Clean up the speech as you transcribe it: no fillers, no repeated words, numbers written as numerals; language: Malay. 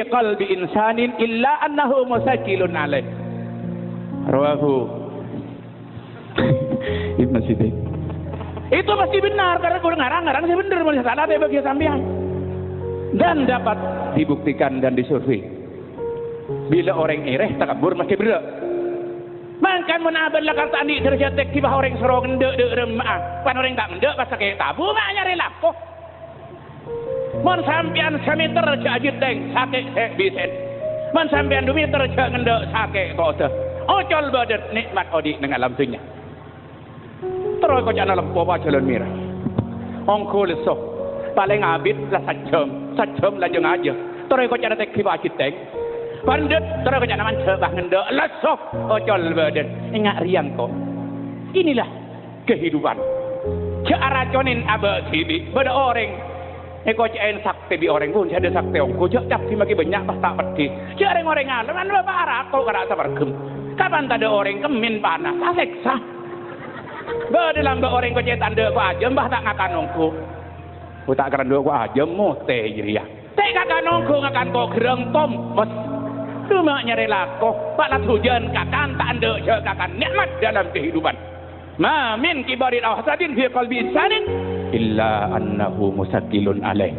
fi qalbi insanin illa annahu musakkilun alaih. Rawahu Ibnu Siddiq. Itu pasti benar karena gue ngarang-ngarang sih bener, masih salah deh bagi sampean. Dan dapat dibuktikan dan disurvei. Bila orang ireh takabur masih berak. Makan menabad lah kata andi terjatek kibah orang serong ndek dek remah. Pan orang tak ndek pas kayak tabu maknya relapo. Mon sampean semeter cak ajiteng sakit bisen. Mon sampean 2 meter cak ngendek sakit kok teh. Ocol badet nikmat odi dengan alam dunia. Terus kau jangan lempo apa jalan mirah. Ongko lesok paling abid lah sajam lah jeng aja. Terus kau jangan tek kibah ajiteng. Pandit terus kau jangan mancebah ngendek lesok ocol badet. Ingat riang kok. Inilah kehidupan. Cara conin abah sibi pada orang. Kau cain sakti di orang pun ada sakti ongko jak si magi banyak pas tak peti. Jarang orang alam kan bapak arak kau kada sabar kem. Kapan tak ada orang kemin panas aseksa. Dalam orang kau tanda kau aja mbah tak ngakan ongko. Kau tak kerana kau aja mu teh jadi ya. Teh ngakan ongko ngakan kau gereng tom bos. Cuma nyari lako. Pak lah hujan kakan tak anda je kakan nikmat dalam kehidupan. Ma min kibarin awhasadin fi qalbi insanin illa annahu musakkilun alaih.